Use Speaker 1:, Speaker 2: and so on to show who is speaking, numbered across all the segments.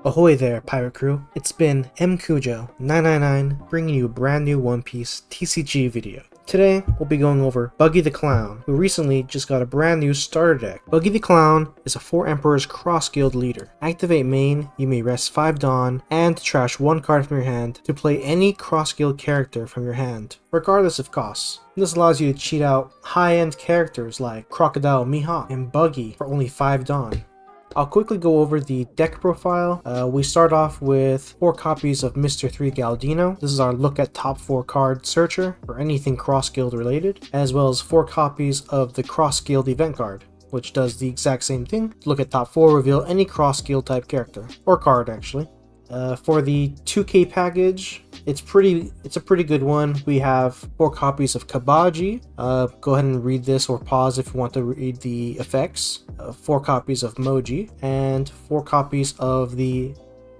Speaker 1: Ahoy there, pirate crew. It's been MKujo999 bringing you a brand new One Piece TCG video. Today, we'll be going over Buggy the Clown, who recently just got a brand new starter deck. Buggy the Clown is a 4 Emperors cross-guild leader. Activate main, you may rest 5 Dawn, and trash 1 card from your hand to play any cross-guild character from your hand, regardless of costs. This allows you to cheat out high-end characters like Crocodile Mihawk and Buggy for only 5 Dawn. I'll quickly go over the deck profile. We start off with 4 copies of Mr. 3 Galdino. This is our look at top 4 card searcher for anything cross guild related, as well as 4 copies of the cross guild event card, which does the exact same thing. Look at top 4, reveal any cross guild type character, or card actually. For the 2K package, it's a pretty good one. We have 4 copies of Kabaji. Go ahead and read this or pause if you want to read the effects. 4 copies of Moji and 4 copies of the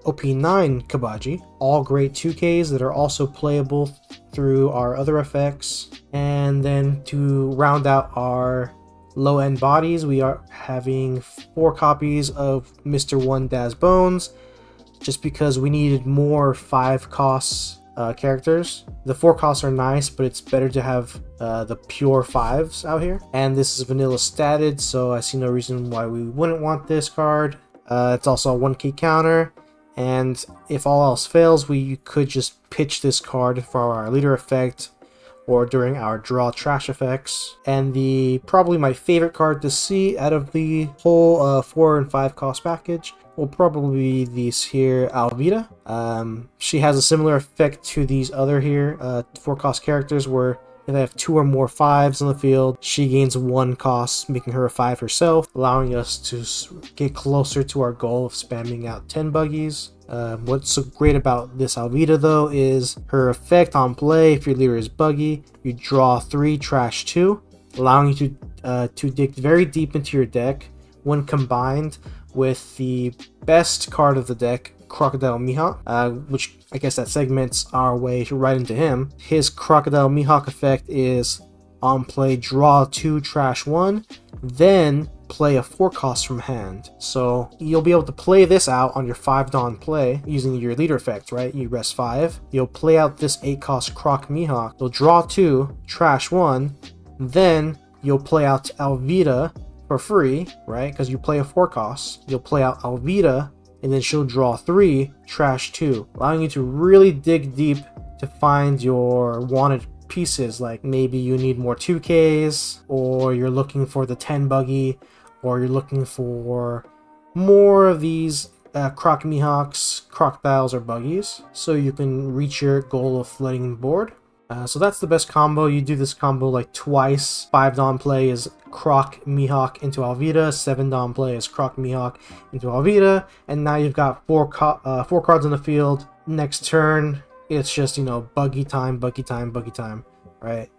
Speaker 1: OP9 Kabaji. All great 2Ks that are also playable through our other effects. And then to round out our low-end bodies, we are having 4 copies of Mr. 1 Daz Bones, just because we needed more 5 costs characters. The 4 costs are nice, but it's better to have the pure 5s out here. And this is vanilla statted, so I see no reason why we wouldn't want this card. It's also a 1K counter, and if all else fails, we could just pitch this card for our leader effect or during our draw trash effects. And probably my favorite card to see out of the whole 4 and 5 cost package will probably be this here, Alvida. She has a similar effect to these other here 4 cost characters, where if I have 2 or more 5s on the field, she gains 1 cost, making her a 5 herself, allowing us to get closer to our goal of spamming out 10 buggies. What's so great about this Alvida though is her effect on play. If your leader is Buggy, you draw 3, trash 2, allowing you to dig very deep into your deck. When combined with the best card of the deck, Crocodile Mihawk, which I guess that segments our way right into him. His Crocodile Mihawk effect is on play, draw 2, trash 1, then play a 4 cost from hand. So you'll be able to play this out on your 5 Dawn play using your leader effect, right? You rest 5, you'll play out this 8 cost Croc Mihawk, you'll draw 2, trash 1, then you'll play out Alvida for free, right? Because you play a 4 cost, you'll play out Alvida, and then she'll draw 3, trash 2, allowing you to really dig deep to find your wanted pieces. Like maybe you need more 2Ks, or you're looking for the 10 buggy, or you're looking for more of these Croc Mihawks, Crocodiles, or Buggies, so you can reach your goal of flooding the board. So that's the best combo. You do this combo like twice. 5 Dawn play is Croc Mihawk into Alvida, 7 Dawn play is Croc Mihawk into Alvida, and now you've got 4 cards on the field. Next turn, it's just, Buggy time, Buggy time, Buggy time, right?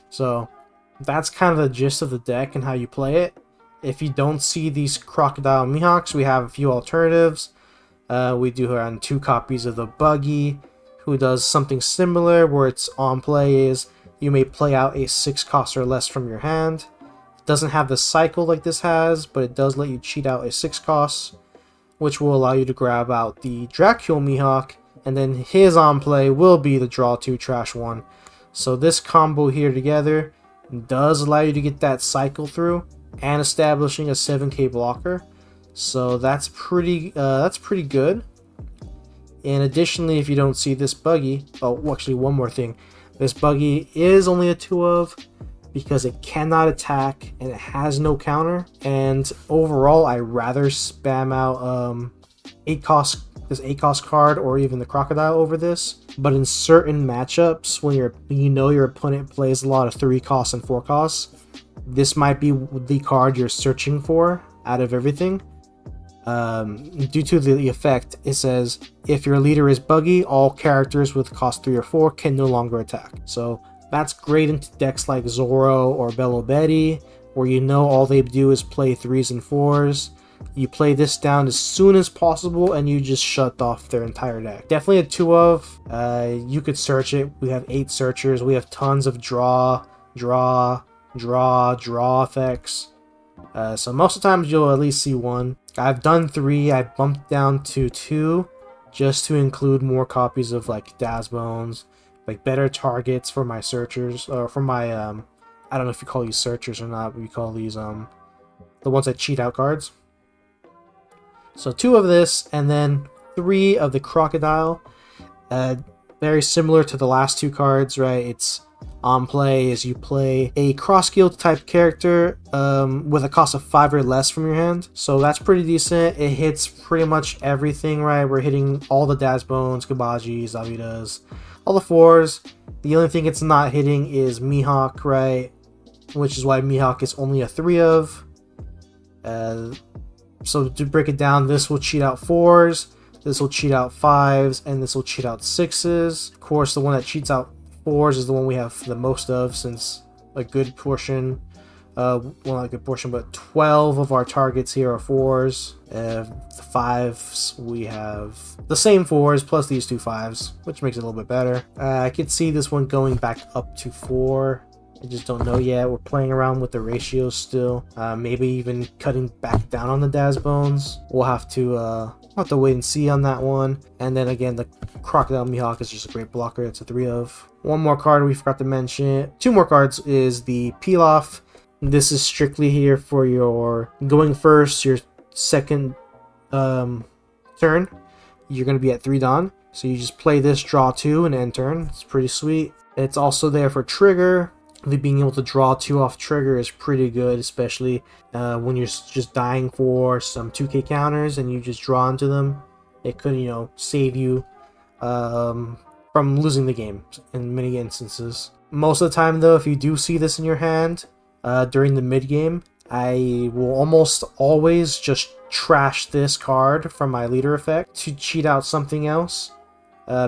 Speaker 1: So that's kind of the gist of the deck and how you play it. If you don't see these Crocodile Mihawks, we have a few alternatives. We do around 2 copies of the Buggy, who does something similar, where it's on play is you may play out a 6 cost or less from your hand. It doesn't have the cycle like this has, but it does let you cheat out a 6 cost, which will allow you to grab out the Dracula Mihawk, and then his on play will be the draw 2, trash 1. So this combo here together does allow you to get that cycle through and establishing a 7K blocker. So that's pretty good. And additionally, if you don't see this Buggy, actually one more thing, this Buggy is only a 2 of, because it cannot attack and it has no counter. And overall, I rather spam out 8 cost card or even the Crocodile over this. But in certain matchups, when your opponent plays a lot of 3 costs and 4 costs, this might be the card you're searching for out of everything. Due to the effect, it says if your leader is Buggy, all characters with cost 3 or 4 can no longer attack. So that's great into decks like Zoro or Belo Betty, where all they do is play 3s and 4s. You play this down as soon as possible and you just shut off their entire deck. Definitely a 2 of. You could search it. We have 8 searchers. We have tons of draw effects. So most of the times you'll at least see one. I've done 3. I bumped down to 2 just to include more copies of like Dazbones, like better targets for my searchers, or for my I don't know if you call these searchers or not, but we call these the ones that cheat out cards. So 2 of this, and then 3 of the crocodile. Very similar to the last 2 cards, right? It's on play is you play a cross guild type character with a cost of 5 or less from your hand. So that's pretty decent. It hits pretty much everything, right? We're hitting all the Dazbones, Kabajis, Zavidas, all the 4s. The only thing it's not hitting is Mihawk, right? Which is why Mihawk is only a 3 of. So to break it down, this will cheat out 4s, this will cheat out 5s, and this will cheat out 6s. Of course, the one that cheats out 4s is the one we have the most of, since a good portion, well, not a good portion, but 12 of our targets here are 4s. The 5s, we have the same 4s plus these 2 5s, which makes it a little bit better. I could see this one going back up to 4. I just don't know yet. We're playing around with the ratios still. Maybe even cutting back down on the Dazbones. We'll have to wait and see on that one. And then again, the Crocodile Mihawk is just a great blocker. It's a 3 of. One more card we forgot to mention. 2 more cards is the Pilaf. This is strictly here for your going first, your second turn. You're going to be at 3 Dawn. So you just play this, draw 2, and end turn. It's pretty sweet. It's also there for trigger. Being able to draw 2 off trigger is pretty good, especially when you're just dying for some 2k counters and you just draw into them. It could, you know, save you from losing the game in many instances. Most of the time, though, if you do see this in your hand during the mid game, I will almost always just trash this card from my leader effect to cheat out something else,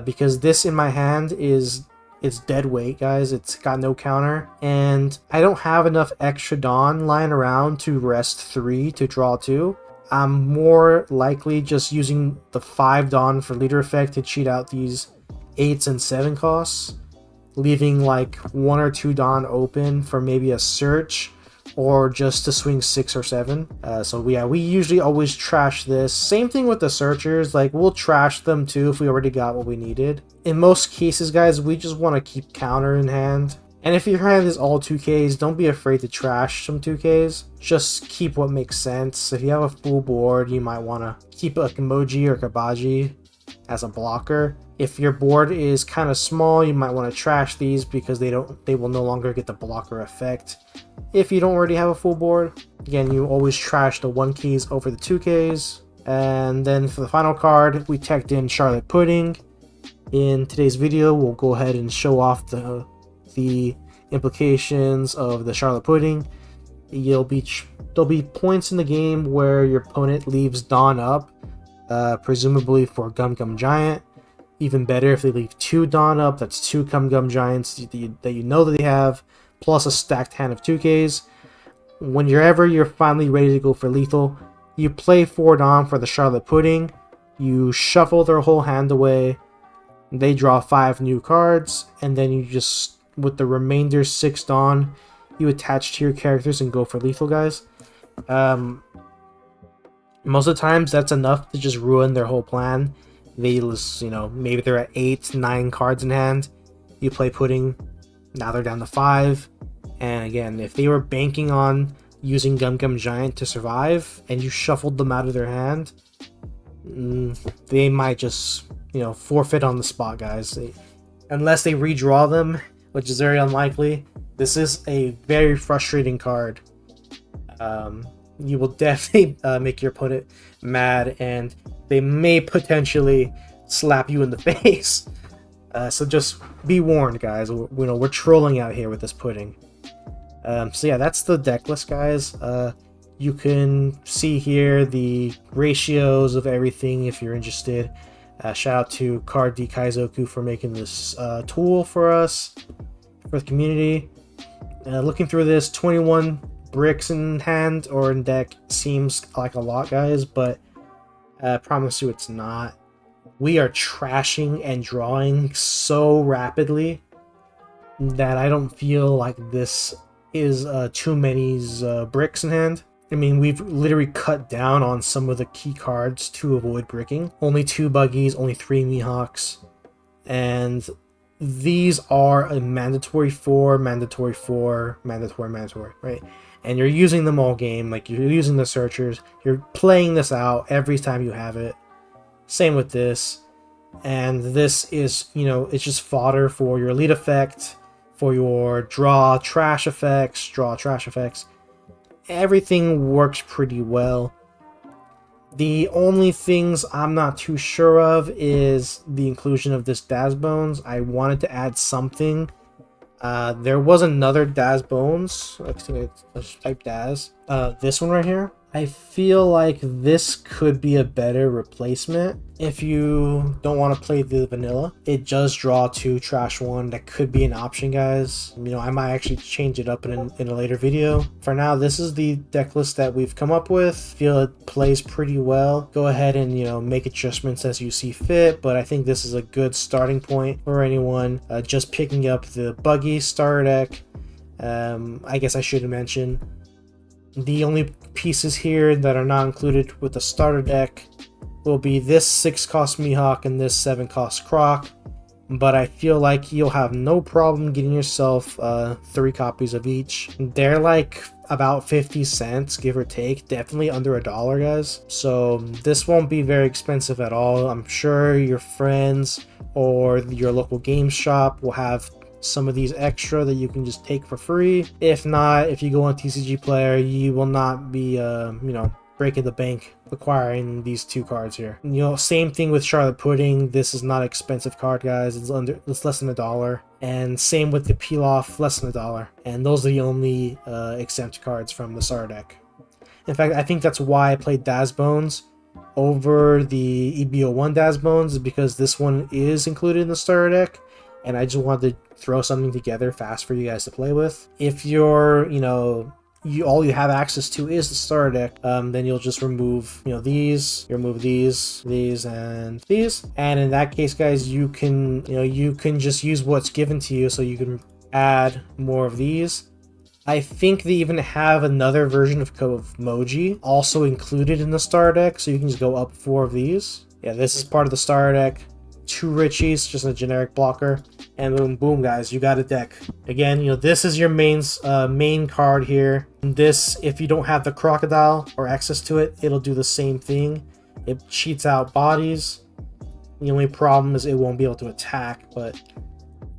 Speaker 1: because this in my hand is... it's dead weight, guys. It's got no counter, and I don't have enough extra Dawn lying around to rest 3 to draw 2. I'm more likely just using the 5 Dawn for leader effect to cheat out these 8s and 7 costs, leaving like 1 or 2 Dawn open for maybe a search, or just to swing 6 or 7. So yeah, we usually always trash this. Same thing with the searchers, like we'll trash them too if we already got what we needed. In most cases, guys, we just want to keep counter in hand. And if your hand is all 2Ks, don't be afraid to trash some 2Ks. Just keep what makes sense. If you have a full board, you might want to keep a Kimoji or Kabaji as a blocker. If your board is kind of small, you might want to trash these because they will no longer get the blocker effect. If you don't already have a full board, again, you always trash the 1Ks over the 2Ks. And then for the final card, we teched in Charlotte Pudding. In today's video, we'll go ahead and show off the implications of the Charlotte Pudding. There'll be points in the game where your opponent leaves Dawn up, presumably for Gum Gum Giant. Even better if they leave 2 Dawn up, that's 2 Gum Gum Giants that you know that they have, plus a stacked hand of 2Ks. Whenever you're finally ready to go for lethal, you play 4 Dawn for the Charlotte Pudding, you shuffle their whole hand away, they draw 5 new cards, and then you just, with the remainder 6 Dawn, you attach to your characters and go for lethal, guys. Most of the times, that's enough to just ruin their whole plan. They lose, you know, maybe they're at 8, 9 cards in hand. You play Pudding, now they're down to 5. And again, if they were banking on using Gum Gum Giant to survive, and you shuffled them out of their hand, they might just, you know, forfeit on the spot, guys. Unless they redraw them, which is very unlikely. This is a very frustrating card. You will definitely make your opponent mad, and they may potentially slap you in the face. So just be warned, guys. We're trolling out here with this Pudding. So yeah, that's the deck list, guys. You can see here the ratios of everything if you're interested. Shout out to Card D Kaizoku for making this tool for us, for the community. Looking through this, 21 bricks in hand or in deck seems like a lot, guys, but I promise you it's not. We are trashing and drawing so rapidly that I don't feel like this is too many bricks in hand. I mean, we've literally cut down on some of the key cards to avoid bricking. Only 2 buggies, only 3 Mihawks, and these are a mandatory 4, mandatory 4, mandatory, right? And you're using them all game, like you're using the searchers, you're playing this out every time you have it. Same with this. And this is, you know, it's just fodder for your elite effect, for your draw trash effects. Everything works pretty well. The only things I'm not too sure of is the inclusion of this Daz Bones. I wanted to add something. There was another Daz Bones. Let's type Daz. This one right here. I feel like this could be a better replacement if you don't want to play the vanilla. It does draw 2, trash 1. That could be an option, guys. You know, I might actually change it up in a later video. For now, this is the deck list that we've come up with. Feel it plays pretty well. Go ahead and, you know, make adjustments as you see fit, but I think this is a good starting point for anyone just picking up the Buggy starter deck. I guess I should mention the only pieces here that are not included with the starter deck will be this 6-cost Mihawk and this 7-cost Croc, but I feel like you'll have no problem getting yourself 3 copies of each. They're like about 50 cents, give or take, definitely under $1, guys. So this won't be very expensive at all. I'm sure your friends or your local game shop will have some of these extra that you can just take for free. If not, if you go on TCG Player, you will not be you know, breaking the bank acquiring these 2 cards here. You know, same thing with Charlotte Pudding. This is not an expensive card, guys. It's less than $1. And same with the Peel Off, less than $1. And those are the only exempt cards from the starter deck. In fact, I think that's why I played Daz Bones over the EBO1 Daz Bones, is because this one is included in the starter deck, and I just wanted to throw something together fast for you guys to play with. If you're, you know, all you have access to is the starter deck, then you'll just remove, you know, these, you remove these, and these. And in that case, guys, you can, you know, you can just use what's given to you, so you can add more of these. I think they even have another version of Moji also included in the starter deck, so you can just go up 4 of these. Yeah, this is part of the starter deck. 2 Richies, just a generic blocker, and boom, boom, guys, you got a deck. Again, you know, this is your main card here. This, if you don't have the crocodile or access to it, it'll do the same thing. It cheats out bodies. The only problem is it won't be able to attack, but,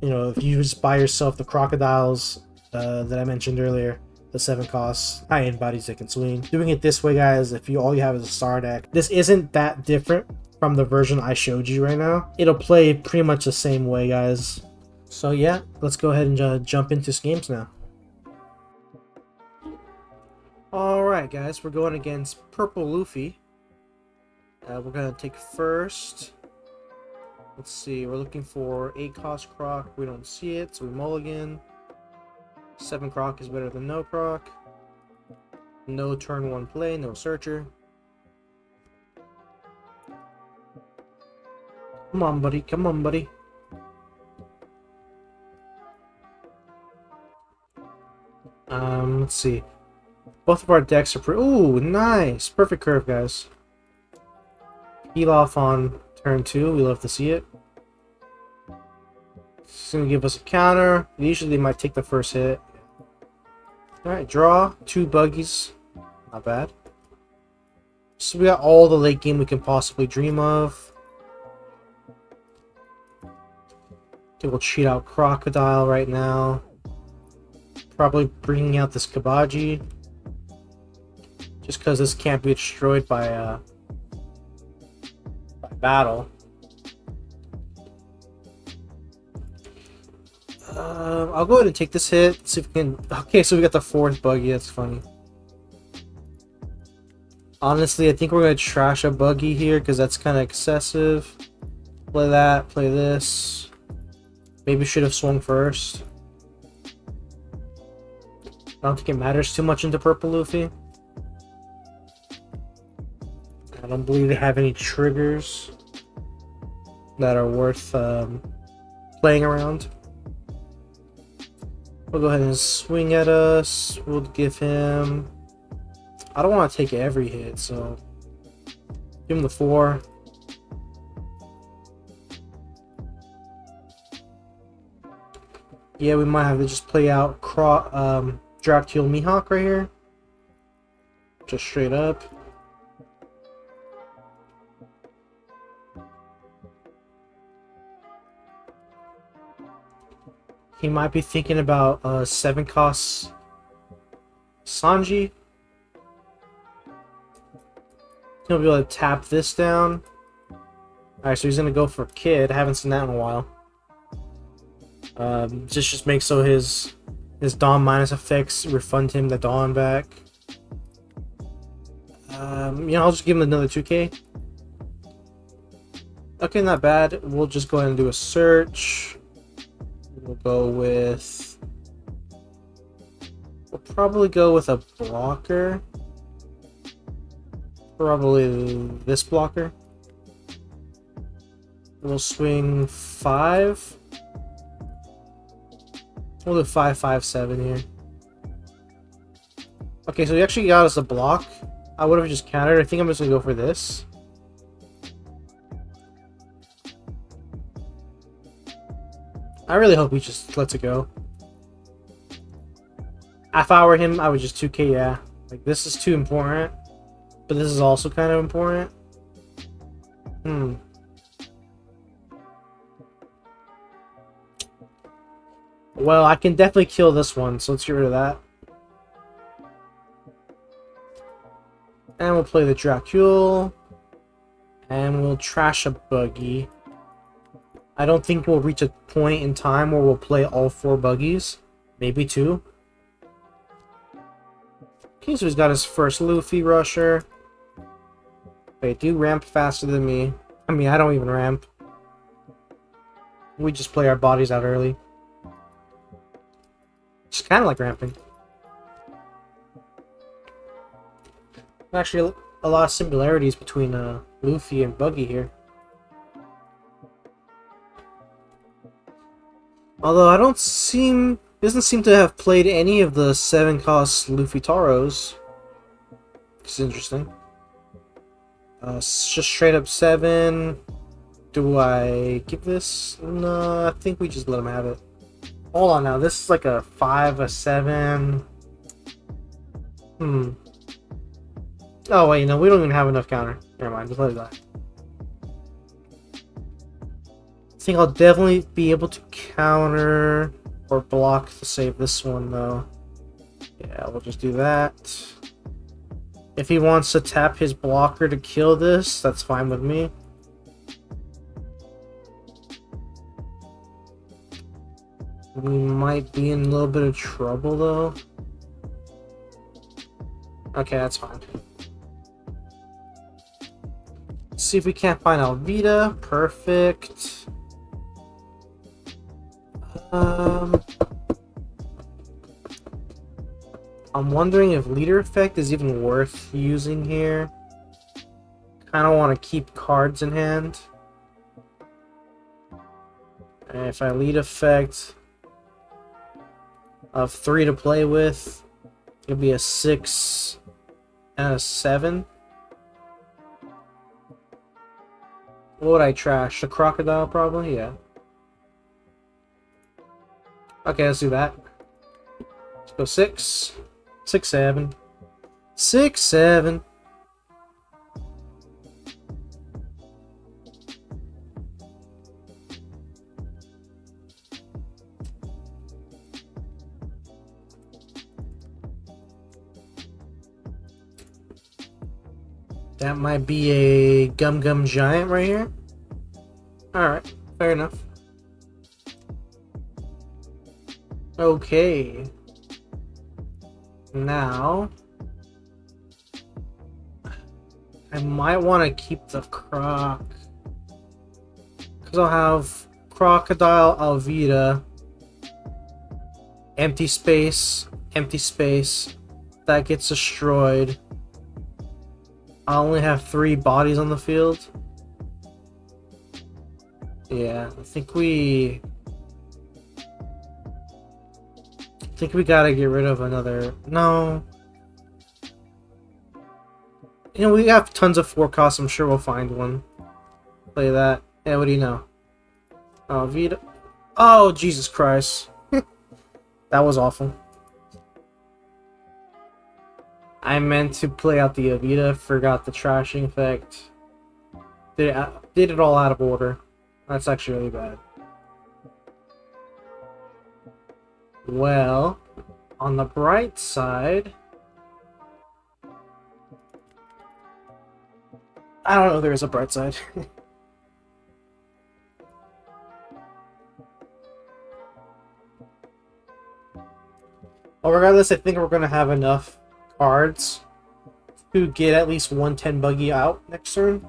Speaker 1: you know, if you just buy yourself the crocodiles that I mentioned earlier, the 7 costs, high-end bodies that can swing. Doing it this way, guys, if all you have is a star deck, this isn't that different from the version I showed you right now. It'll play pretty much the same way, guys. So yeah, let's go ahead and jump into some games now. Alright, guys, we're going against Purple Luffy. We're gonna take first. Let's see, we're looking for 8-cost Croc. We don't see it, so we mulligan. 7 Croc is better than no Croc. No turn 1 play, no searcher. Come on, buddy. Come on, buddy. Let's see. Both of our decks are pretty... Ooh, nice! Perfect curve, guys. Peel off on turn 2. We love to see it. It's gonna give us a counter. Usually they might take the first hit. Alright, draw. 2 buggies. Not bad. So we got all the late game we can possibly dream of. We'll cheat out Crocodile right now. Probably bringing out this Kabaji. Just because this can't be destroyed by battle. I'll go ahead and take this hit. See if we can... Okay, so we got the 4th Buggy. That's funny. Honestly, I think we're going to trash a Buggy here because that's kind of excessive. Play that. Play this. Maybe should have swung first. I don't think it matters too much into Purple Luffy. I don't believe they have any triggers that are worth playing around. We'll go ahead and swing at us. We'll give him I don't want to take every hit, so give him the 4. Yeah, we might have to just play out Dracula Mihawk right here. Just straight up. He might be thinking about 7 costs Sanji. He'll be able to tap this down. Alright, so he's gonna go for Kid. I haven't seen that in a while. Just make so his Dawn minus effects refund him the Dawn back. I'll just give him another 2k. Okay, not bad. We'll just go ahead and do a search. We'll go with... We'll probably go with a blocker. Probably this blocker. We'll swing 5. We'll do 5, 5, 7 here. Okay, so he actually got us a block. I would have just countered. I think I'm just gonna go for this. I really hope he just lets it go. If I were him, I would just 2k, yeah. Like, this is too important. But this is also kind of important. Well, I can definitely kill this one, so let's get rid of that. And we'll play the Dracula. And we'll trash a Buggy. I don't think we'll reach a point in time where we'll play all 4 Buggies. Maybe 2. Okay, so he's got his first Luffy rusher. They do ramp faster than me. I mean, I don't even ramp. We just play our bodies out early. It's kind of like ramping. Actually, a lot of similarities between Luffy and Buggy here. Although I doesn't seem to have played any of the 7 cost Luffy Taros. It's interesting. Just straight up 7. Do I give this? No, I think we just let him have it. Hold on now, this is like a 5, a 7. Oh wait, no, we don't even have enough counter. Never mind, just let it die. I think I'll definitely be able to counter or block to save this one though. Yeah, we'll just do that. If he wants to tap his blocker to kill this, that's fine with me. We might be in a little bit of trouble though. Okay, that's fine. Let's see if we can't find Alvita. Perfect. I'm wondering if leader effect is even worth using here. Kind of want to keep cards in hand. And if I lead effect of 3 to play with, it'll be a 6 and a 7. What would I trash? The crocodile, probably? Yeah. Okay, let's do that. Let's go 6. 6, 7. 6, 7. That might be a Gum Gum Giant right here. Alright, fair enough. Okay. Now, I might want to keep the croc. Because I'll have Crocodile, Alvita, empty space, that gets destroyed. I only have 3 bodies on the field. Yeah, I think we gotta get rid of another. No. You know, we have tons of forecasts. I'm sure we'll find one. Play that. Yeah, what do you know? Oh, Vita. Oh, Jesus Christ. That was awful. I meant to play out the Avita, forgot the trashing effect. Did it all out of order. That's actually really bad. Well, on the bright side... I don't know if there is a bright side. Well, regardless, I think we're going to have enough cards to get at least 110 Buggy out next turn.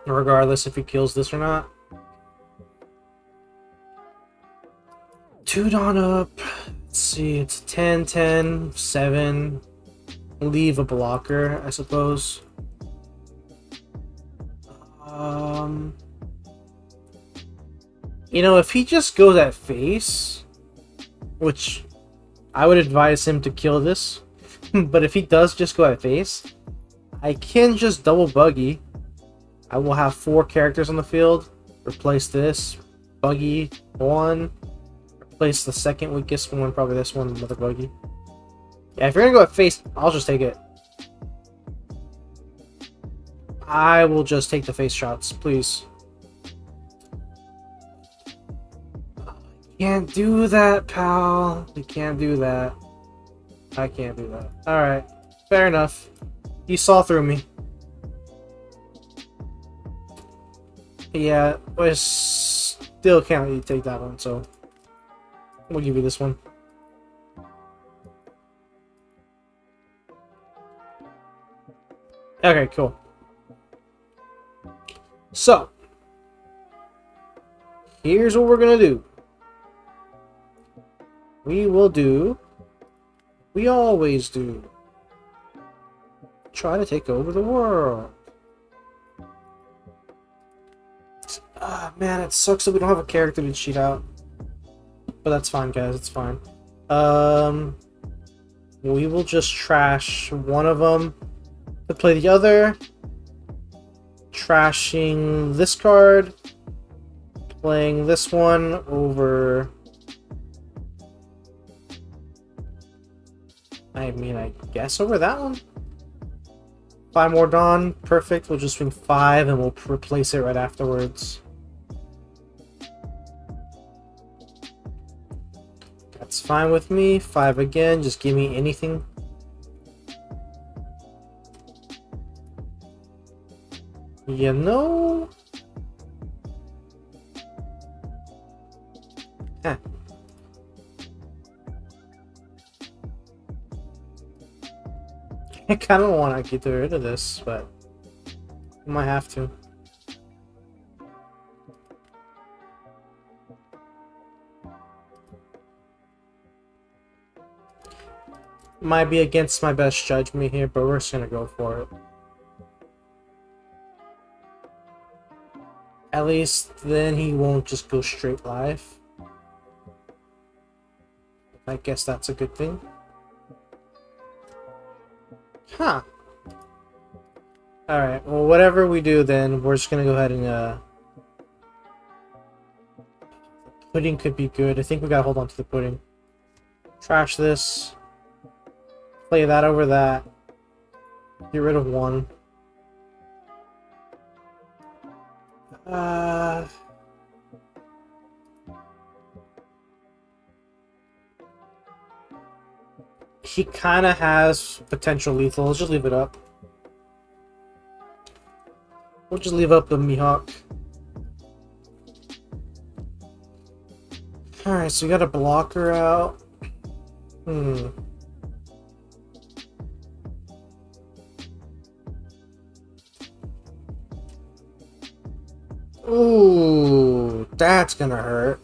Speaker 1: Regardless if he kills this or not. 2 Dawn up. Let's see, it's 10, 10, 7. Leave a blocker, I suppose. You know, if he just goes at face, which I would advise him to kill this, but if he does just go at face, I can just double Buggy. I will have 4 characters on the field. Replace this. Buggy 1. Replace the second weakest one, probably this one, another Buggy. Yeah, if you're gonna go at face, I'll just take it. I will just take the face shots, please. Can't do that, pal. You can't do that. I can't do that. Alright. Fair enough. You saw through me. Yeah, I still can't let you take that one, so we'll give you this one. Okay, cool. So, here's what we're gonna do. We will do... We always do. Try to take over the world. Ah, man, it sucks that we don't have a character to cheat out. But that's fine, guys. It's fine. We will just trash one of them to play the other. Trashing this card. Playing this one over... I mean, I guess over that one? 5 more Dawn. Perfect. We'll just swing 5 and we'll replace it right afterwards. That's fine with me. 5 again. Just give me anything. You know? Huh. I kind of want to get rid of this, but I might have to. Might be against my best judgment here, but we're just gonna go for it. At least then he won't just go straight live. I guess that's a good thing. Huh. Alright, well, whatever we do then, we're just gonna go ahead and, pudding could be good. I think we gotta hold on to the pudding. Trash this. Play that over that. Get rid of 1. He kind of has potential lethal. Let's just leave it up. We'll just leave up the Mihawk. Alright, so we got a blocker out. Ooh, that's gonna hurt.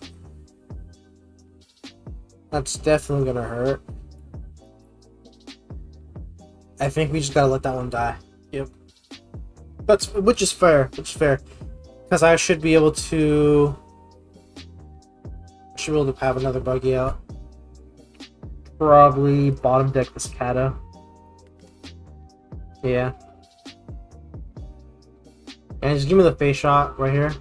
Speaker 1: That's definitely gonna hurt. I think we just gotta let that one die. Yep. Which is fair. Which is fair. Because I should be able to... have another Buggy out. probably bottom deck this Kata. Yeah. And just give me the face shot right here.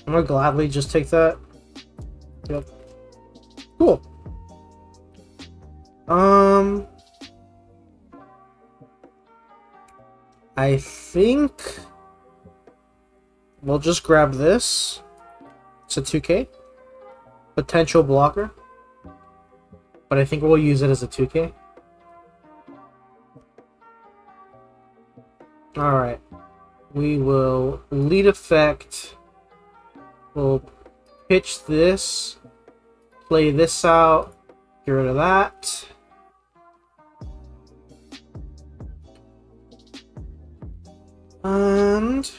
Speaker 1: I'm gonna gladly just take that. Yep. Cool. I think we'll just grab this. It's a 2K. Potential blocker. But I think we'll use it as a 2K. Alright. We will lead effect. We'll pitch this. Play this out. Get rid of that. And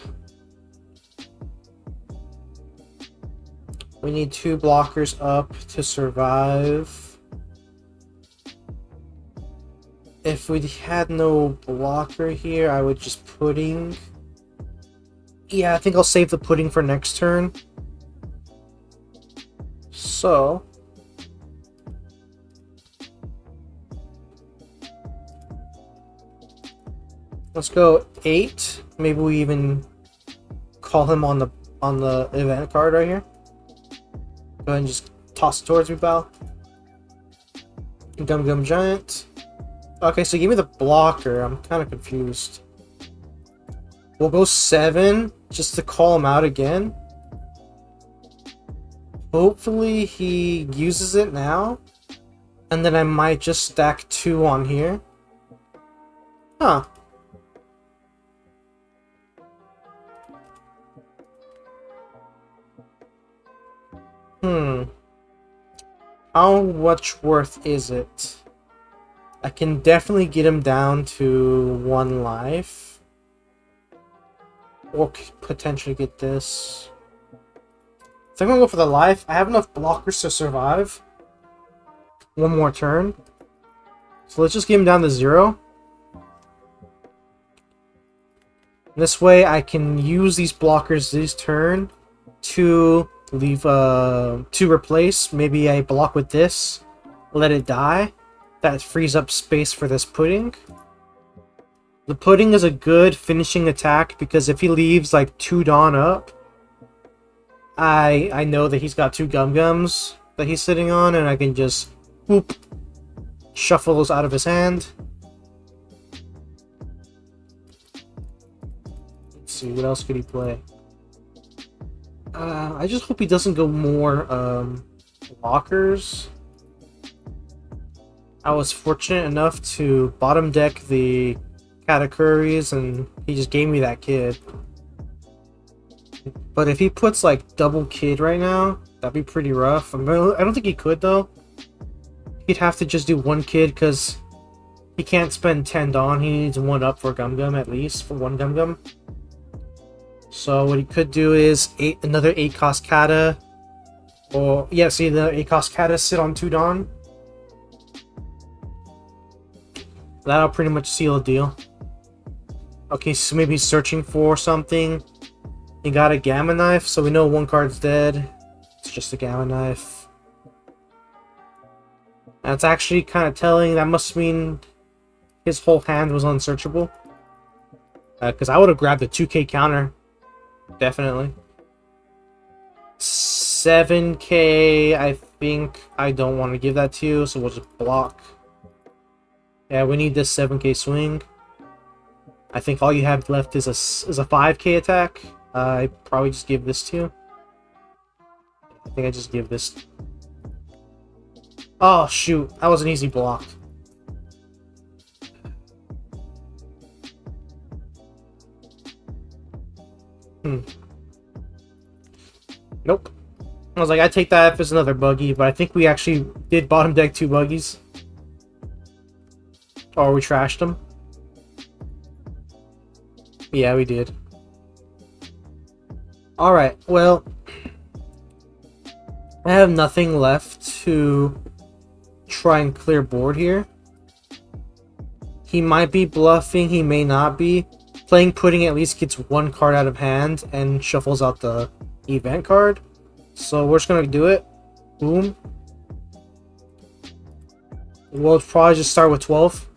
Speaker 1: we need 2 blockers up to survive. If we had no blocker here, I would just pudding. Yeah, I think I'll save the pudding for next turn. So let's go 8. Maybe we even call him on the event card right here. Go ahead and just toss it towards me, pal. Gum Gum Giant. Okay, so give me the blocker. I'm kind of confused. We'll go 7 just to call him out again. Hopefully he uses it now. And then I might just stack 2 on here. Huh. How much worth is it? I can definitely get him down to 1 life. Or potentially get this. So I'm gonna go for the life. I have enough blockers to survive 1 more turn. So let's just get him down to 0. This way I can use these blockers this turn to leave to replace. Maybe I block with this, let it die. That frees up space for this pudding. The pudding is a good finishing attack because if he leaves like 2 Dawn up, I know that he's got 2 Gum Gums that he's sitting on, and I can just whoop, shuffle those out of his hand. Let's see, what else could he play? I just hope he doesn't go more blockers. I was fortunate enough to bottom deck the Katakuris, and he just gave me that kid. But if he puts like double kid right now, that'd be pretty rough. I don't think he could though. He'd have to just do 1 kid because he can't spend 10 Dawn. He needs 1 up for Gum Gum at least, for 1 Gum Gum. So what he could do is another 8 cost Kata. Or yeah, see the 8 cost Kata sit on 2 Dawn. That'll pretty much seal the deal. Okay, so maybe he's searching for something. He got a Gamma Knife, so we know 1 card's dead. It's just a Gamma Knife. That's actually kind of telling. That must mean his whole hand was unsearchable. Because I would have grabbed the 2K counter. Definitely. 7K, I think I don't want to give that to you, so we'll just block. Yeah, we need this 7K swing. I think all you have left is a 5K attack. I probably just give this to you. I think I just give this. Oh shoot, that was an easy block. Nope. I was like, I'd take that if it's another buggy, but I think we actually did bottom deck 2 buggies. Or we trashed them. Yeah, we did. Alright, well, I have nothing left to try and clear board here. He might be bluffing, he may not be. Playing pudding at least gets 1 card out of hand and shuffles out the event card. So we're just gonna do it. Boom. We'll probably just start with 12.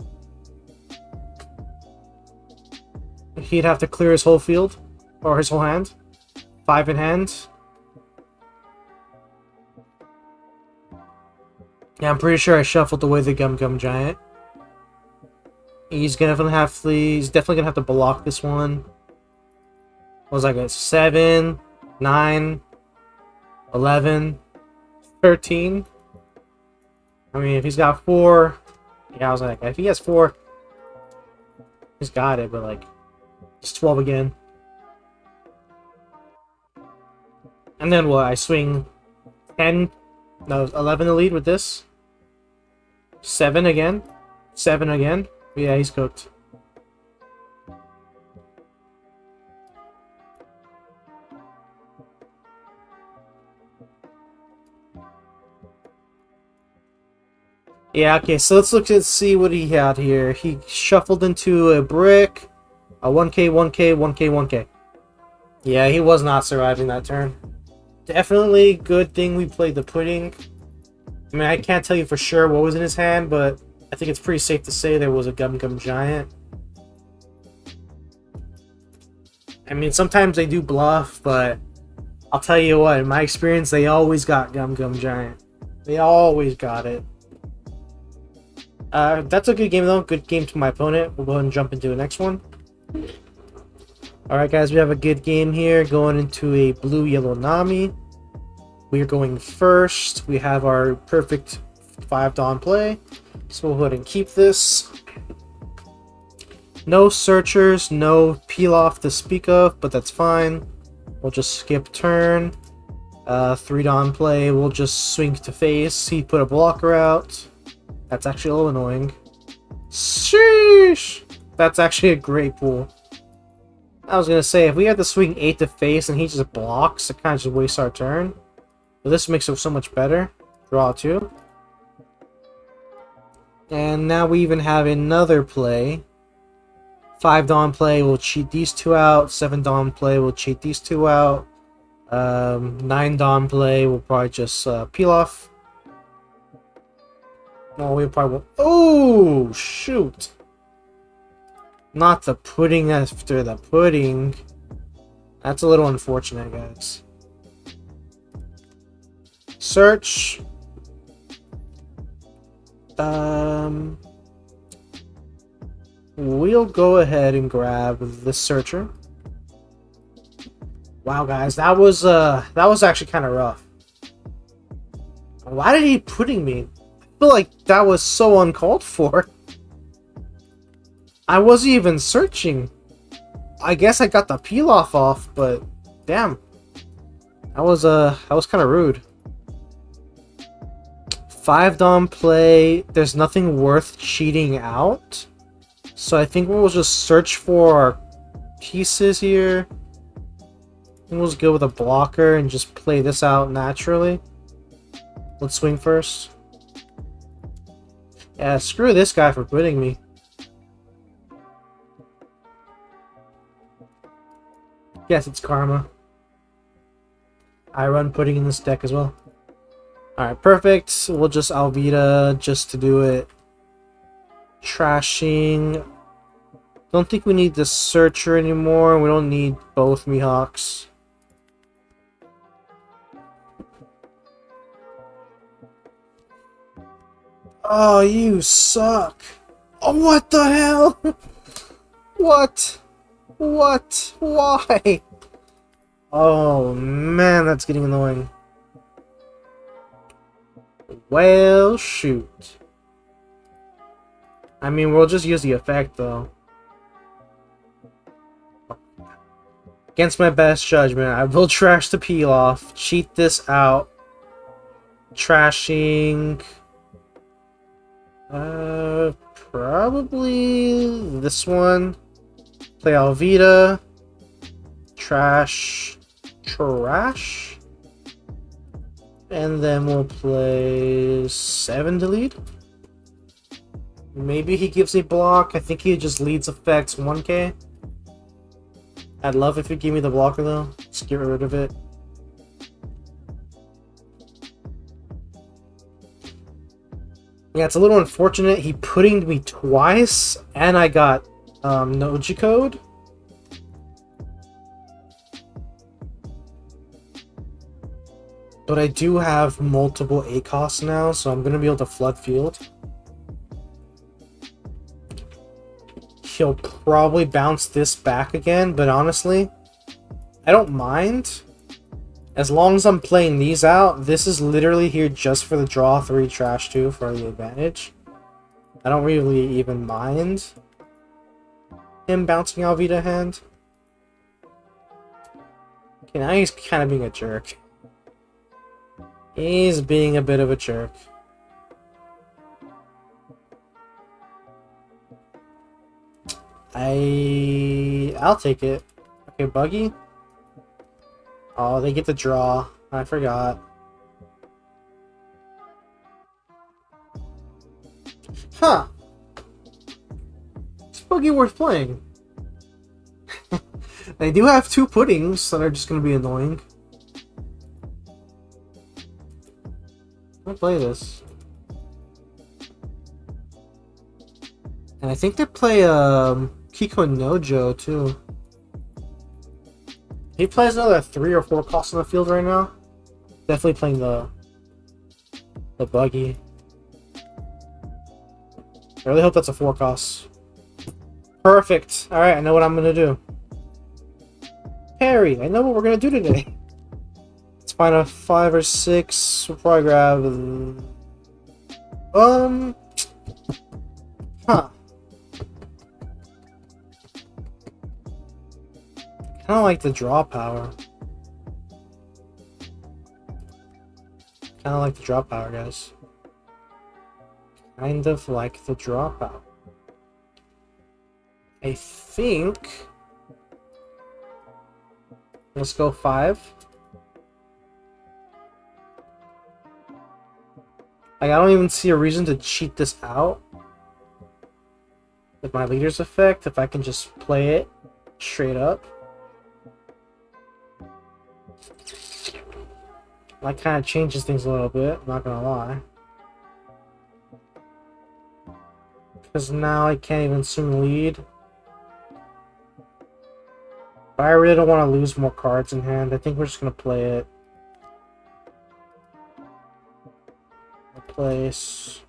Speaker 1: He'd have to clear his whole field. Or his whole hand. 5 in hand. Yeah, I'm pretty sure I shuffled away the Gum Gum Giant. He's definitely gonna have to block this one. What was I gonna 7, 9, 11, 13. I mean, if he's got 4, yeah, I was like, if he has 4, he's got it. But like, it's 12 again. And then what? I swing 10, no, 11 to lead with this. 7 again. 7 again. Yeah, he's cooked. Yeah, okay, so let's look and see what he had here. He shuffled into a brick, a 1k, 1k, 1k, 1k. Yeah, he was not surviving that turn. Definitely good thing we played the pudding. I mean, I can't tell you for sure what was in his hand, but I think it's pretty safe to say there was a Gum Gum Giant. I mean, sometimes they do bluff, but I'll tell you what, in my experience, they always got Gum Gum Giant. They always got it. That's a good game, though. Good game to my opponent. We'll go ahead and jump into the next one. Alright, guys, we have a good game here going into a blue-yellow Nami. We are going first. We have our perfect 5 Dawn play. So we'll go ahead and keep this. No searchers, no peel off to speak of, but that's fine. We'll just skip turn. 3 Dawn play, we'll just swing to face. He put a blocker out. That's actually a little annoying. Sheesh! That's actually a great pull. I was gonna say, if we had to swing 8 to face and he just blocks, it kind of just wastes our turn. But this makes it so much better. Draw 2. And now we even have another play. 5 Dawn play, we'll cheat these 2 out. 7 Dawn play, we'll cheat these 2 out. 9 Dawn play, we'll probably just peel off. No, we probably won't. Oh, shoot! Not the pudding after the pudding. That's a little unfortunate, guys. Search. We'll go ahead and grab the searcher. Wow, guys, that was actually kind of rough. Why did he pudding me? I feel like that was so uncalled for. I wasn't even searching. I guess I got the peel off, but damn. That was kind of rude. 5 Dawn play, there's nothing worth cheating out. So I think we'll just search for our pieces here. I think we'll just go with a blocker and just play this out naturally. Let's swing first. Yeah, screw this guy for putting me. Yes, it's karma. I run pudding in this deck as well. Alright, perfect. We'll just Alvita just to do it. Trashing. Don't think we need the searcher anymore. We don't need both Mihawks. Oh, you suck. Oh, what the hell? What? What? Why? Oh, man, that's getting annoying. Well, shoot. I mean, we'll just use the effect, though. Against my best judgment, I will trash the peel off, cheat this out. Trashing... probably this one. Play Alvita. Trash. And then we'll play 7 to lead. Maybe he gives a block. I think he just leads effects 1k. I'd love if he gave me the blocker though. Just get rid of it. Yeah, it's a little unfortunate. He puddinged me twice, and I got Noji code. But I do have multiple ACOS now, so I'm gonna be able to flood field. He'll probably bounce this back again, but honestly, I don't mind. As long as I'm playing these out, this is literally here just for the draw 3 trash 2 for the advantage. I don't really even mind him bouncing Alvita hand. Okay, now he's kind of being a jerk. He's being a bit of a jerk. I'll take it. Okay, Buggy. Oh, they get the draw. I forgot. Huh. Is Buggy worth playing? They do have 2 puddings that are just going to be annoying. I'll play this. And I think they play Kiko Nojo too. He plays another 3 or 4 costs on the field right now. Definitely playing the Buggy. I really hope that's a 4 cost. Perfect. Alright, I know what I'm gonna do. Harry, I know what we're gonna do today. Let's find a 5 or 6. We'll probably grab huh. I don't like the draw power. Kinda like the draw power, guys. Kind of like the draw power. I think... Let's go 5. Like, I don't even see a reason to cheat this out. With my leader's effect, if I can just play it straight up. That kind of changes things a little bit, I'm not gonna lie. Because now I can't even swing lead. But I really don't want to lose more cards in hand. I think we're just gonna play it. Place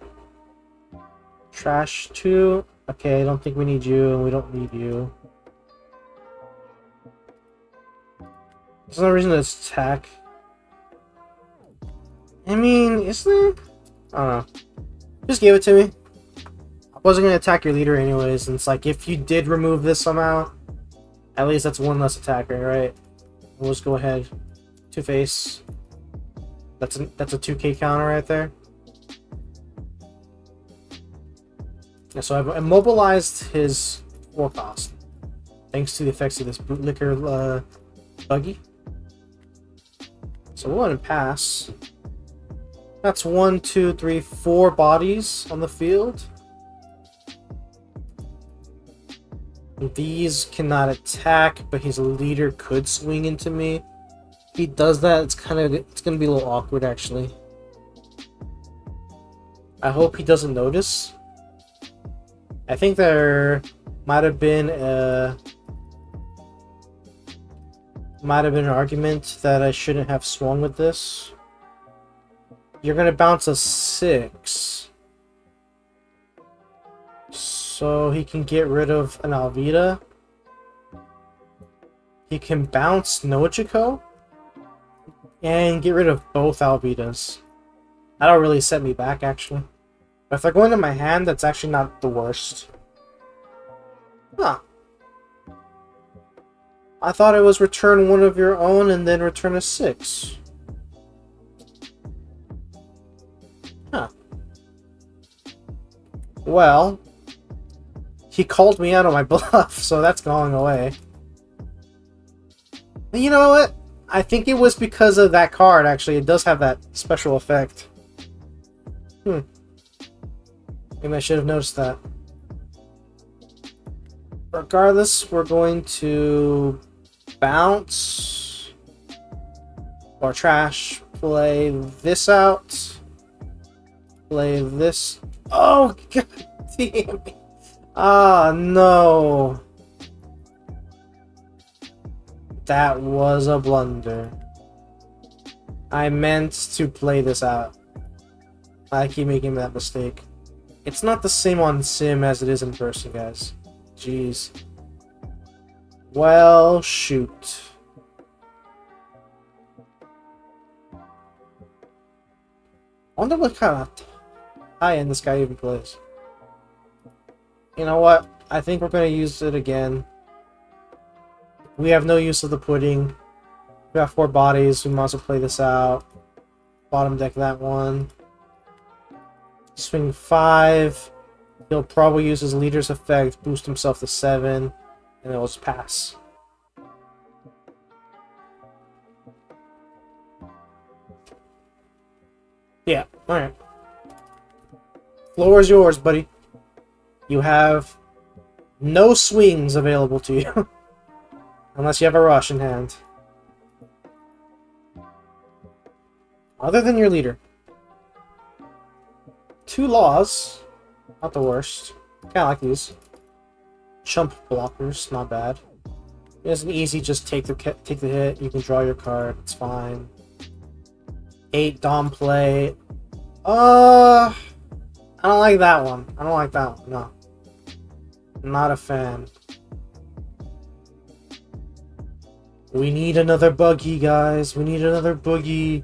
Speaker 1: trash 2. Okay, I don't think we need you, and we don't need you. There's no reason to attack. I mean, isn't there? I don't know. Just give it to me. I wasn't gonna attack your leader anyways, and it's like if you did remove this somehow, at least that's 1 less attacker, right? We'll just go ahead. 2 face. That's a 2k counter right there. Yeah, so I've immobilized his 4 cost. Thanks to the effects of this bootlicker Buggy. So we'll let him pass. That's 1, 2, 3, 4 bodies on the field. These cannot attack, but his leader could swing into me. If he does that, it's gonna be a little awkward actually. I hope he doesn't notice. I think there might have been an argument that I shouldn't have swung with this. You're gonna bounce a 6. So he can get rid of an Alvita. He can bounce Nochiko. And get rid of both Alvitas. That'll really set me back, actually. But if they're going to my hand, that's actually not the worst. Huh. I thought it was return 1 of your own and then return a 6. Huh. Well, he called me out on my bluff, so that's going away. And you know what? I think it was because of that card, actually. It does have that special effect. Maybe I should have noticed that. Regardless, we're going to bounce or trash, play this out, play this Oh, god damn it. Ah, no. That was a blunder. I meant to play this out. I keep making that mistake. It's not the same on sim as it is in person, guys. Jeez. Well, shoot. I wonder what kind of high-end this guy even plays. You know what? I think we're going to use it again. We have no use of the pudding. We got 4 bodies. We might as well play this out. Bottom deck that one. Swing 5. He'll probably use his leader's effect, boost himself to 7, and it'll just pass. Yeah, alright. Floor is yours, buddy. You have no swings available to you. Unless you have a rush in hand. Other than your leader. 2 laws. Not the worst. Kinda like these. Chump blockers, not bad. It's an easy, just take the hit, you can draw your card, it's fine. 8 Dom play. I don't like that one. I don't like that one, no. Not a fan. We need another buggy, guys. We need another buggy.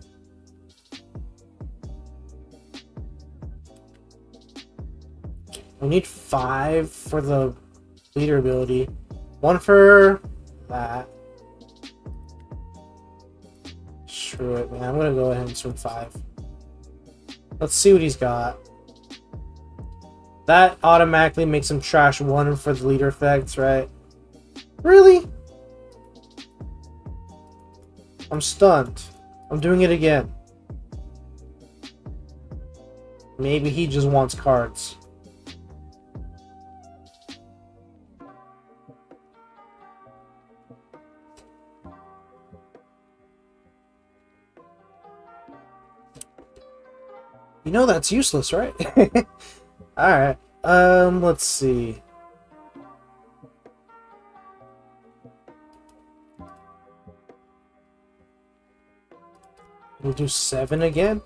Speaker 1: We need 5 for the leader ability. 1 for that. Screw it, man. I'm gonna go ahead and swing 5. Let's see what he's got. That automatically makes him trash 1 for the leader effects, right? Really? I'm stunned. I'm doing it again. Maybe he just wants cards. You know that's useless, right? Alright. Let's see. We'll do 7 again.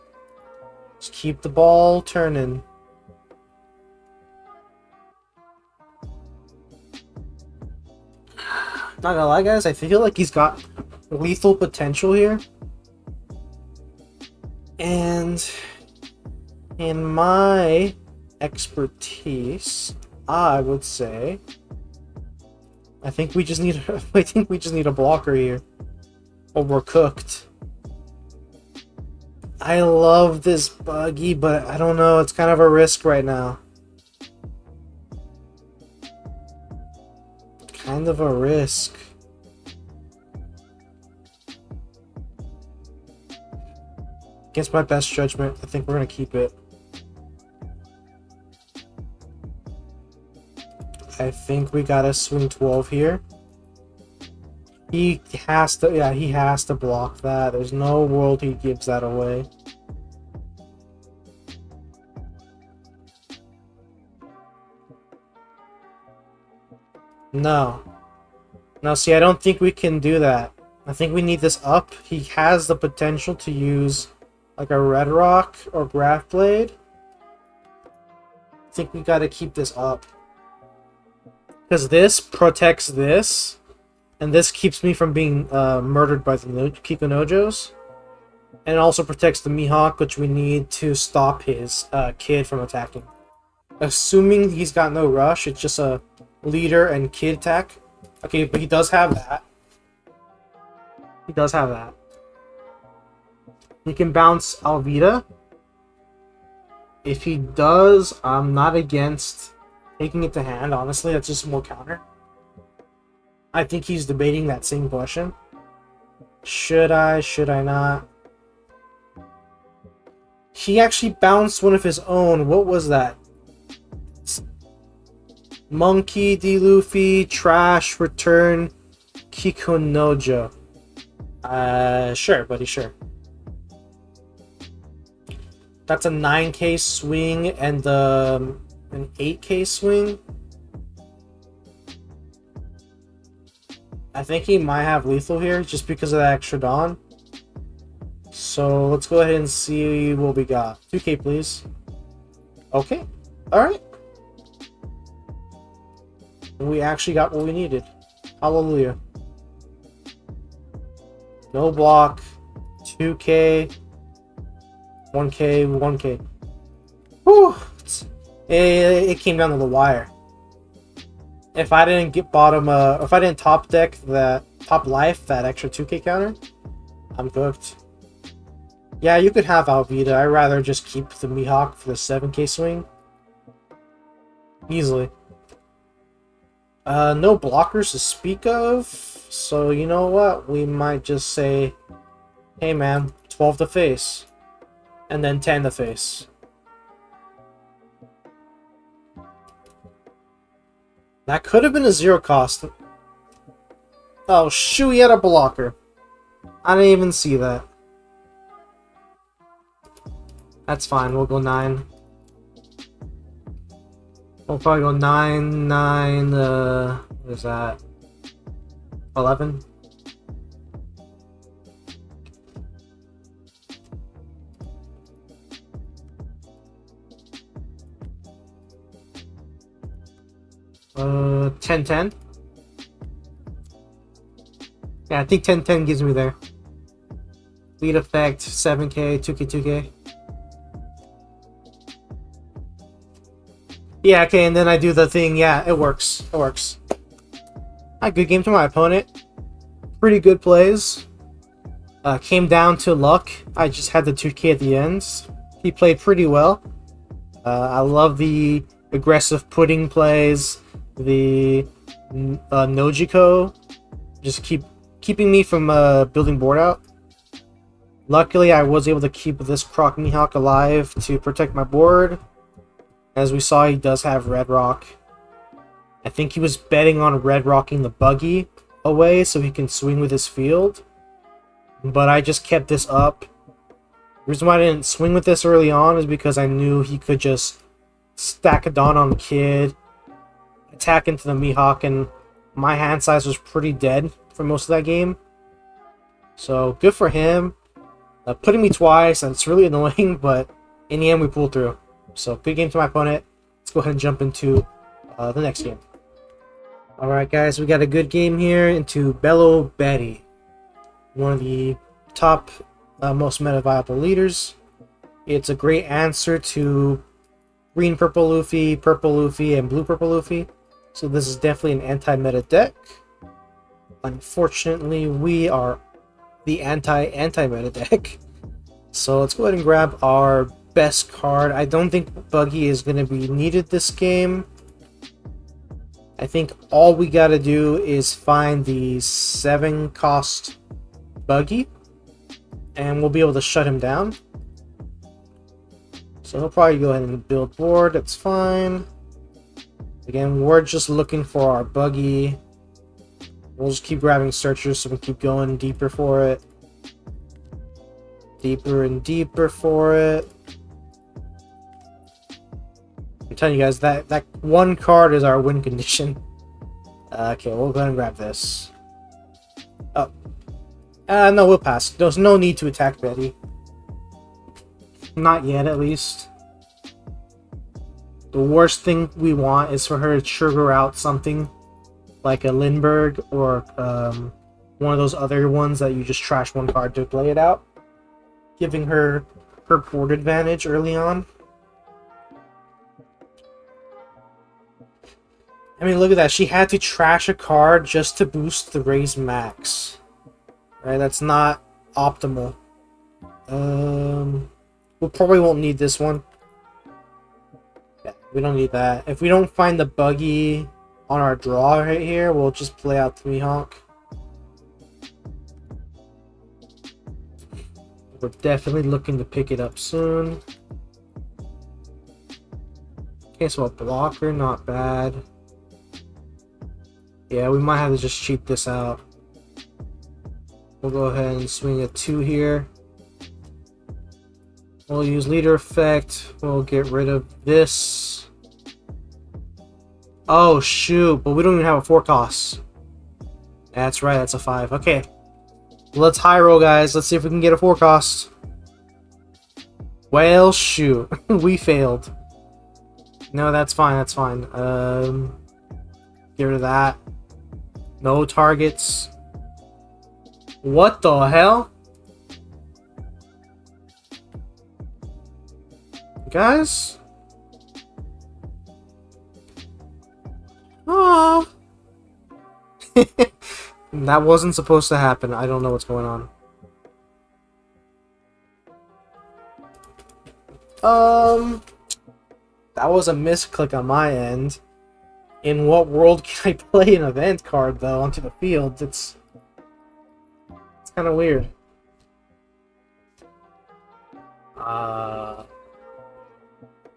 Speaker 1: Just keep the ball turning. Not gonna lie, guys, I feel like he's got lethal potential here. And in my expertise, I would say I think we just need a blocker here. Or we're cooked. I love this buggy, but I don't know, it's kind of a risk right now. Kind of a risk. Against my best judgment, I think we're gonna keep it. I think we gotta swing 12 here. He has to, yeah, he has to block that. There's no world he gives that away. No. No, see, I don't think we can do that. I think we need this up. He has the potential to use like a Red Rock or Graph Blade. I think we gotta keep this up. Because this protects this, and this keeps me from being murdered by the Kikonojos. And it also protects the Mihawk, which we need to stop his kid from attacking. Assuming he's got no rush, it's just a leader and kid attack. Okay, but he does have that. He does have that. He can bounce Alvita. If he does, I'm not against taking it to hand, honestly. That's just more counter. I think he's debating that same question. Should I not? He actually bounced one of his own. What was that? Monkey D. Luffy, Trash, Return, Kikonojo. Sure, buddy, sure. That's a 9k swing and an 8k swing. I think he might have lethal here just because of that extra Dawn. So let's go ahead and see what we got. 2k, please. Okay. Alright. We actually got what we needed. Hallelujah. No block. 2k. 1k. 1k. Whew. It came down to the wire. If I didn't get bottom, if I didn't top deck that top life, that extra 2k counter, I'm cooked. Yeah, you could have Alvita. I'd rather just keep the Mihawk for the 7k swing. Easily. No blockers to speak of. So you know what? We might just say, hey man, 12 to face. And then 10 to face. That could have been a 0 cost. Oh shoot, he had a blocker. I didn't even see that. That's fine, we'll go 9. We'll probably go 9, 9, what is that? 11? Uh, 10, 10? Yeah, I think 10, 10 gives me there. Lead effect, 7k, 2k, 2k. Yeah, okay, and then I do the thing. Yeah, it works. It works. A good game to my opponent. Pretty good plays. Came down to luck. I just had the 2k at the end. He played pretty well. I love the aggressive pudding plays. The Nojiko. Just keeping me from building board out. Luckily, I was able to keep this Croc Mihawk alive to protect my board. As we saw, he does have Red Rock. I think he was betting on Red Rocking the Buggy away so he can swing with his field. But I just kept this up. The reason why I didn't swing with this early on is because I knew he could just stack a Dawn on the kid, attack into the Mihawk, and my hand size was pretty dead for most of that game. So, good for him. Putting me twice, and it's really annoying, but in the end we pulled through. So, good game to my opponent. Let's go ahead and jump into the next game. Alright guys, we got a good game here into Belo Betty. One of the top, most meta viable leaders. It's a great answer to Green Purple Luffy, and Blue Purple Luffy. So this is definitely an anti-meta deck. Unfortunately, we are the anti-meta deck. So let's go ahead and grab our best card. I don't think Buggy is going to be needed this game. I think all we got to do is find the 7 cost Buggy, and we'll be able to shut him down. So he'll probably go ahead and build board. That's fine. Again, we're just looking for our Buggy. We'll just keep grabbing searchers so we keep going deeper for it. Deeper and deeper for it. I'm telling you guys, that one card is our win condition. Okay, we'll go ahead and grab this. Oh. No, we'll pass. There's no need to attack Betty. Not yet, at least. The worst thing we want is for her to trigger out something like a Lindbergh or one of those other ones that you just trash one card to play it out, giving her board advantage early on. I mean, look at that. She had to trash a card just to boost the raise max. Right? That's not optimal. We probably won't need this one. Yeah, we don't need that. If we don't find the Buggy on our draw right here, we'll just play out the Mihawk. We're definitely looking to pick it up soon. Okay, so a blocker, not bad. Yeah, we might have to just cheat this out. We'll go ahead and swing a 2 here. We'll use leader effect. We'll get rid of this. Oh shoot, but we don't even have a 4 cost. That's right, that's a 5. Okay. Let's high roll, guys. Let's see if we can get a 4 cost. Well, shoot. We failed. No, that's fine, that's fine. Get rid of that. No targets. What the hell? Guys? Oh. That wasn't supposed to happen. I don't know what's going on. That was a misclick on my end. In what world can I play an event card, though, onto the field? It's kind of weird.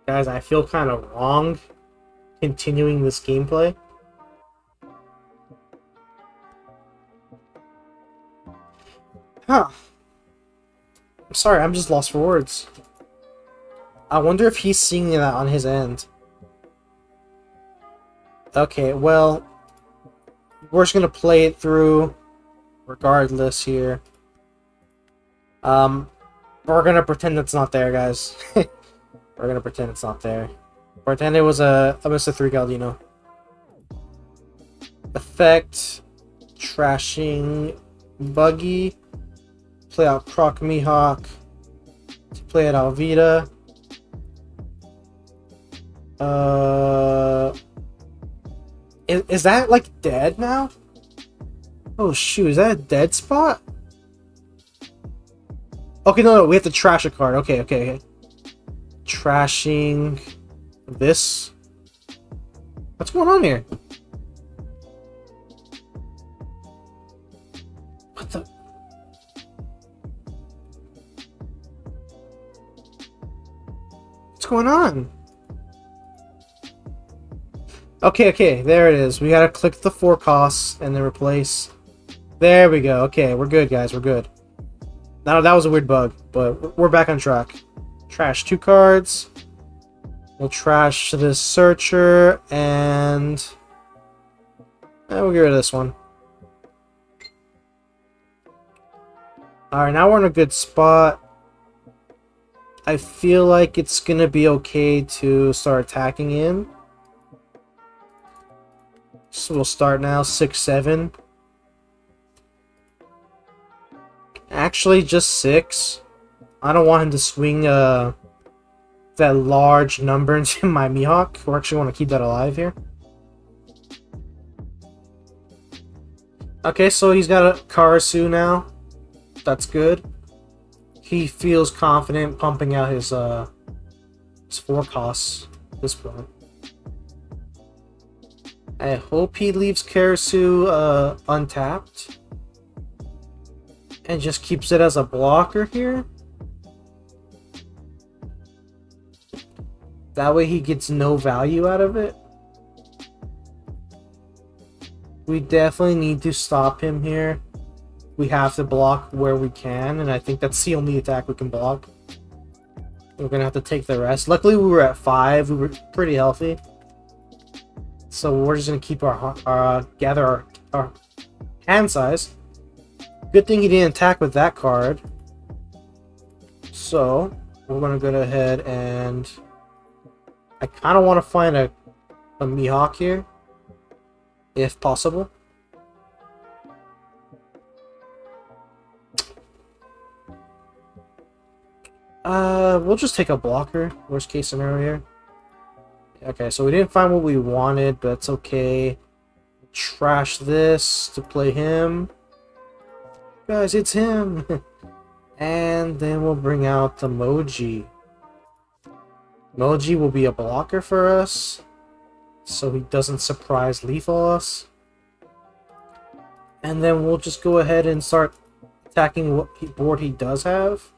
Speaker 1: Guys, I feel kind of wrong continuing this gameplay. Huh. I'm sorry, I'm just lost for words. I wonder if he's seeing that on his end. Okay, well, we're just gonna play it through regardless here. We're gonna pretend it's not there, guys. We're gonna pretend it's not there. Pretend it was a Mr. 3 Galdino. Effect. Trashing Buggy. Play out Croc Mihawk. To play out Alvita. Is that like dead now? Oh shoot, is that a dead spot? Okay, no, we have to trash a card. Okay. Trashing this. What's going on here? What the? What's going on? Okay, there it is. We gotta click the 4 costs and then replace. There we go. Okay, we're good, guys. We're good. Now that was a weird bug, but we're back on track. Trash 2 cards. We'll trash this searcher and we'll get rid of this one. Alright, now we're in a good spot. I feel like it's gonna be okay to start attacking in. So we'll start now, 6-7. Actually, just 6. I don't want him to swing that large number into my Mihawk. We actually want to keep that alive here. Okay, so he's got a Karasu now. That's good. He feels confident pumping out his 4 costs at this point. I hope he leaves Karasu untapped. And just keeps it as a blocker here. That way he gets no value out of it. We definitely need to stop him here. We have to block where we can, and I think that's the only attack we can block. We're gonna have to take the rest. Luckily we were at 5, we were pretty healthy. So we're just gonna keep our gather our hand size. Good thing he didn't attack with that card. So we're gonna go ahead and I kind of want to find a Mihawk here, if possible. We'll just take a blocker. Worst case scenario here. Okay, so we didn't find what we wanted, but it's okay. Trash this to play him. Guys, it's him! And then we'll bring out the Moji. Moji will be a blocker for us, so he doesn't surprise lethal us. And then we'll just go ahead and start attacking what board he does have.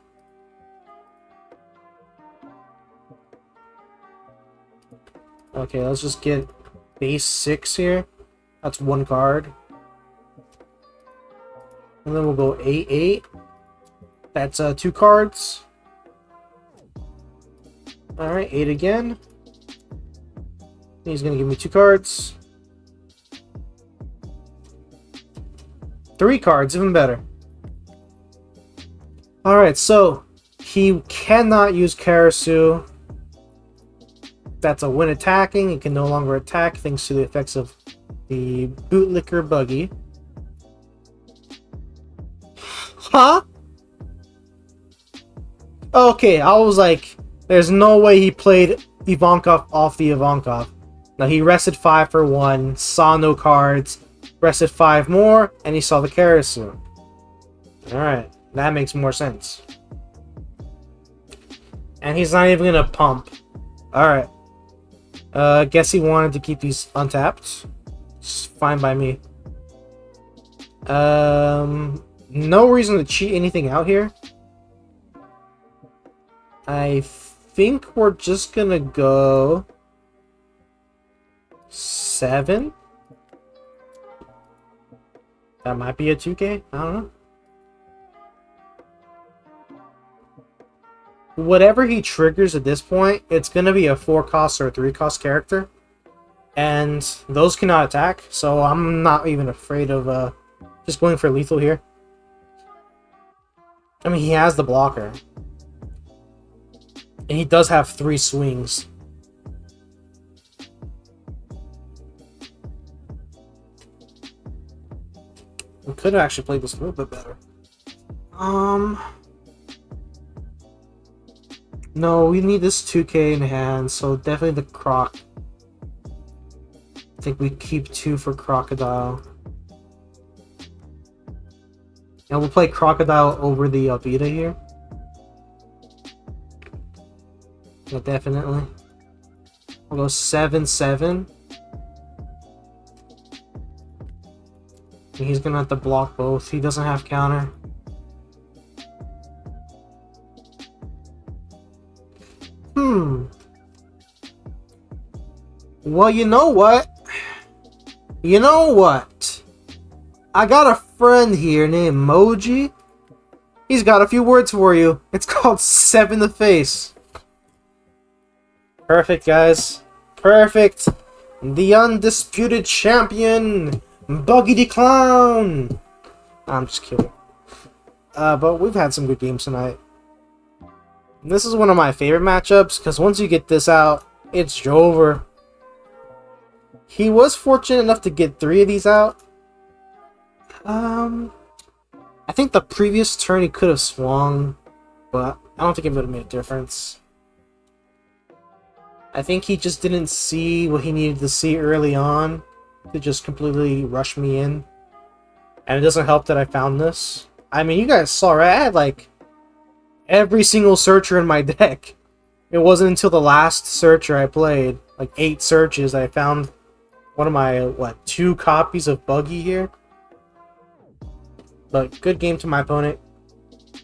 Speaker 1: Okay, let's just get base 6 here. That's 1 card. And then we'll go 8-8. That's 2 cards. Alright, 8 again. He's gonna give me 2 cards. 3 cards, even better. Alright, so he cannot use Karasu. That's a when attacking. He can no longer attack thanks to the effects of the Bootlicker Buggy. Huh? Okay, I was like, there's no way he played Ivankov off the Ivankov. Now he rested 5 for 1, saw no cards, rested 5 more, and he saw the Karasu. Alright, that makes more sense. And he's not even gonna pump. Alright. Guess he wanted to keep these untapped. It's fine by me. No reason to cheat anything out here. I think we're just gonna go 7. That might be a 2K. I don't know. Whatever he triggers at this point, it's gonna be a 4-cost or a 3-cost character. And those cannot attack, so I'm not even afraid of just going for lethal here. I mean, he has the blocker. And he does have 3 swings. We could have actually played this a little bit better. No, we need this 2K in hand, so definitely the Croc. I think we keep 2 for Crocodile. And we'll play Crocodile over the Alvida here. Yeah, definitely. We'll go 7-7. And he's gonna have to block both. He doesn't have counter. Well, you know what? You know what? I got a friend here named Moji. He's got a few words for you. It's called 7 the Face. Perfect, guys. Perfect. The undisputed champion, Buggy the Clown. I'm just kidding. But we've had some good games tonight. This is one of my favorite matchups, because once you get this out, it's over. He was fortunate enough to get 3 of these out. I think the previous turn he could have swung, but I don't think it would have made a difference. I think he just didn't see what he needed to see early on to just completely rush me in. And it doesn't help that I found this. I mean, you guys saw, right? I had like every single searcher in my deck. It wasn't until the last searcher I played, like 8 searches, I found one of my, 2 copies of Buggy here. But good game to my opponent.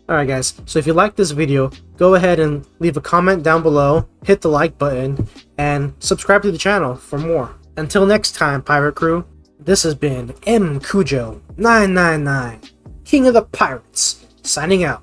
Speaker 1: Alright guys, so if you like this video, go ahead and leave a comment down below, hit the like button, and subscribe to the channel for more. Until next time, Pirate Crew, this has been MCujo999, King of the Pirates, signing out.